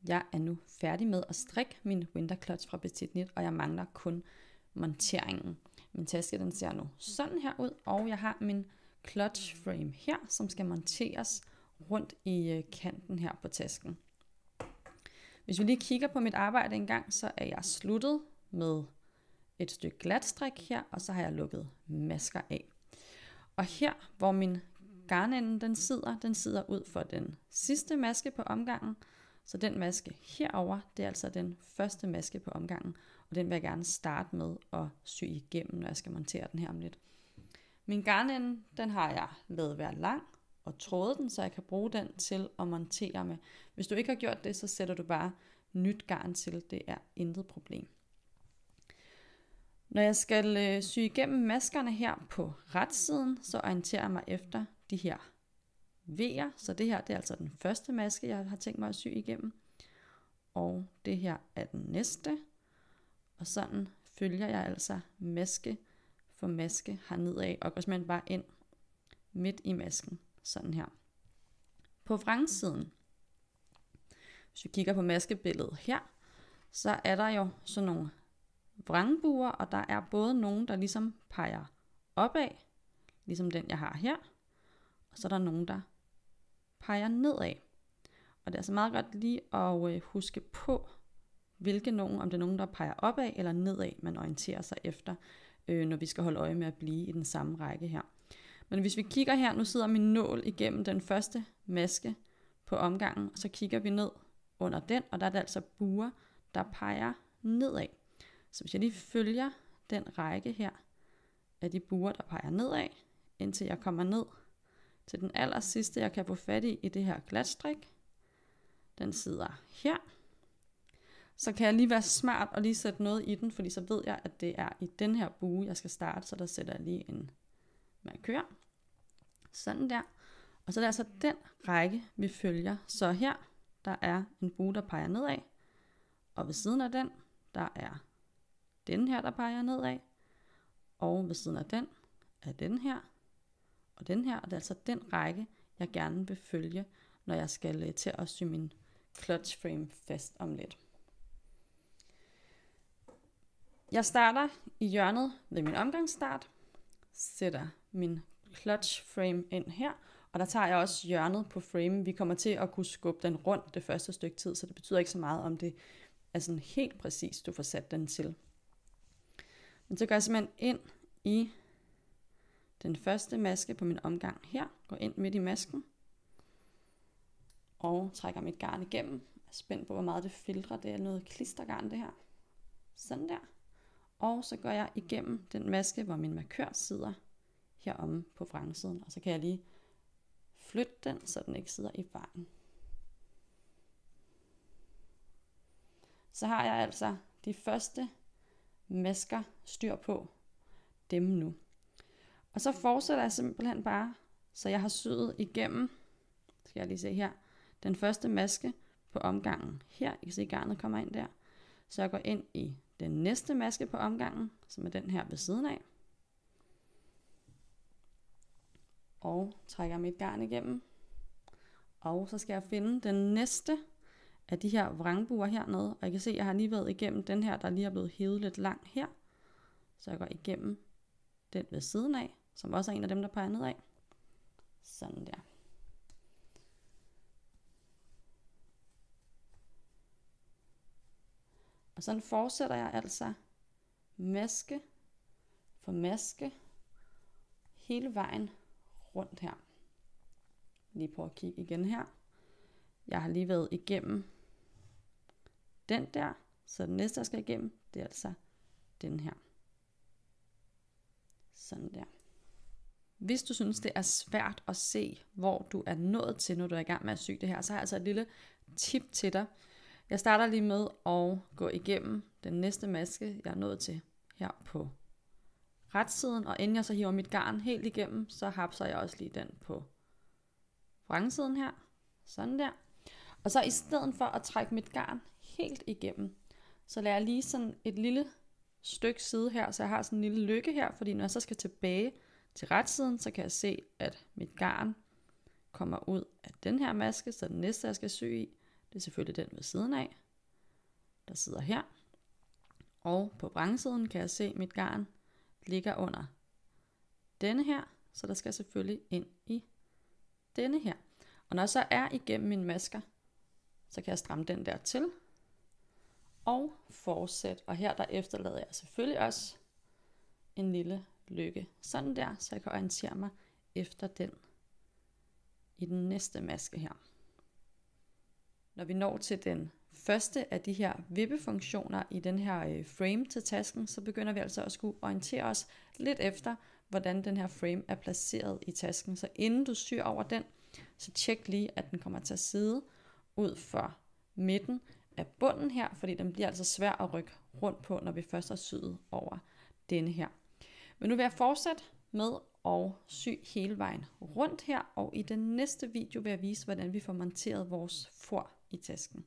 Jeg er nu færdig med at strikke min winter clutch fra Petit Knit, og jeg mangler kun monteringen. Min taske den ser nu sådan her ud, og jeg har min clutch frame her, som skal monteres rundt i kanten her på tasken. Hvis vi lige kigger på mit arbejde en gang, så er jeg sluttet med et stykke glatstrik her, og så har jeg lukket masker af. Og her, hvor min garnende den sidder ud for den sidste maske på omgangen. Så den maske herover, det er altså den første maske på omgangen, og den vil jeg gerne starte med at sy igennem, når jeg skal montere den her om lidt. Min garnende, den har jeg lavet være lang og trådet den, så jeg kan bruge den til at montere med. Hvis du ikke har gjort det, så sætter du bare nyt garn til, det er intet problem. Når jeg skal sy igennem maskerne her på retsiden, så orienterer jeg mig efter de her V'er. Så det her, det er altså den første maske, jeg har tænkt mig at sy igennem. Og det her er den næste. Og sådan følger jeg altså maske for maske hernedad, og går simpelthen bare ind midt i masken. Sådan her. På vrangsiden, hvis vi kigger på maskebilledet her, så er der jo sådan nogle vrangbuer, og der er både nogle, der ligesom peger opad, ligesom den jeg har her, og så er der nogle, der peger nedad. Og det er altså meget godt lige at huske på, hvilke nogen, om det er nogen, der peger opad eller nedad, man orienterer sig efter, når vi skal holde øje med at blive i den samme række her. Men hvis vi kigger her, nu sidder min nål igennem den første maske på omgangen, og så kigger vi ned under den, og der er det altså buer, der peger nedad. Så hvis jeg lige følger den række her af de buer, der peger nedad, indtil jeg kommer ned til den aller sidste, jeg kan få fat i det her glatstrik. Den sidder her. Så kan jeg lige være smart og lige sætte noget i den, fordi så ved jeg, at det er i den her bue, jeg skal starte. Så der sætter jeg lige en markør. Sådan der. Og så er det altså den række, vi følger. Så her, der er en bue, der peger nedad. Og ved siden af den, der er den her, der peger nedad. Og ved siden af den er den her. Og den her, og det er altså den række, jeg gerne vil følge, når jeg skal til at sy min clutch frame fast om lidt. Jeg starter i hjørnet ved min omgangsstart, sætter min clutch frame ind her, og der tager jeg også hjørnet på frame. Vi kommer til at kunne skubbe den rundt det første stykke tid, så det betyder ikke så meget, om det er sådan helt præcis, du får sat den til. Men så går jeg simpelthen ind i den første maske på min omgang her, går ind midt i masken, og trækker mit garn igennem. Jeg er spændt på, hvor meget det filtrer. Det er noget klistergarn det her. Sådan der. Og så går jeg igennem den maske, hvor min markør sidder heromme på vrangsiden. Og så kan jeg lige flytte den, så den ikke sidder i vejen. Så har jeg altså de første masker styr på dem nu. Og så fortsætter jeg simpelthen bare, så jeg har syet igennem, skal jeg lige se her, den første maske på omgangen her. I kan se, garnet kommer ind der. Så jeg går ind i den næste maske på omgangen, som er den her ved siden af. Og trækker mit garn igennem. Og så skal jeg finde den næste af de her vrangbuer hernede. Og I kan se, at jeg har lige været igennem den her, der lige er blevet hævet lidt lang her. Så jeg går igennem den ved siden af, som også er en af dem, der peger nedad. Sådan der. Og sådan fortsætter jeg altså maske for maske hele vejen rundt her. Lige prøve at kigge igen her. Jeg har lige været igennem den der, så den næste jeg skal igennem, det er altså den her. Sådan der. Hvis du synes, det er svært at se, hvor du er nået til, når du er i gang med at sy det her, så har jeg altså et lille tip til dig. Jeg starter lige med at gå igennem den næste maske, jeg er nået til her på retsiden, og inden jeg så hiver mit garn helt igennem, så hapser jeg også lige den på vrangsiden her. Sådan der. Og så i stedet for at trække mit garn helt igennem, så lader jeg lige sådan et lille stykke side her, så jeg har sådan en lille lykke her, fordi når jeg så skal tilbage til retsiden, så kan jeg se, at mit garn kommer ud af den her maske, så den næste jeg skal sy i, Det er selvfølgelig den ved siden af, der sidder her. Og på vrangsiden kan jeg se, at mit garn ligger under denne her, så der skal selvfølgelig ind i denne her. Og når jeg så er igennem mine masker, så kan jeg stramme den der til og fortsætte. Og her der efterlader jeg selvfølgelig også en lille lykke sådan der, så jeg kan orientere mig efter den i den næste maske her. Når vi når til den første af de her vippefunktioner i den her frame til tasken, så begynder vi altså at skulle orientere os lidt efter, hvordan den her frame er placeret i tasken. Så inden du syr over den, så tjek lige, at den kommer til at sidde ud for midten af bunden her, fordi den bliver altså svær at rykke rundt på, når vi først har syet over denne her. Men nu vil jeg fortsætte med at sy hele vejen rundt her, og i den næste video vil jeg vise, hvordan vi får monteret vores for i tasken.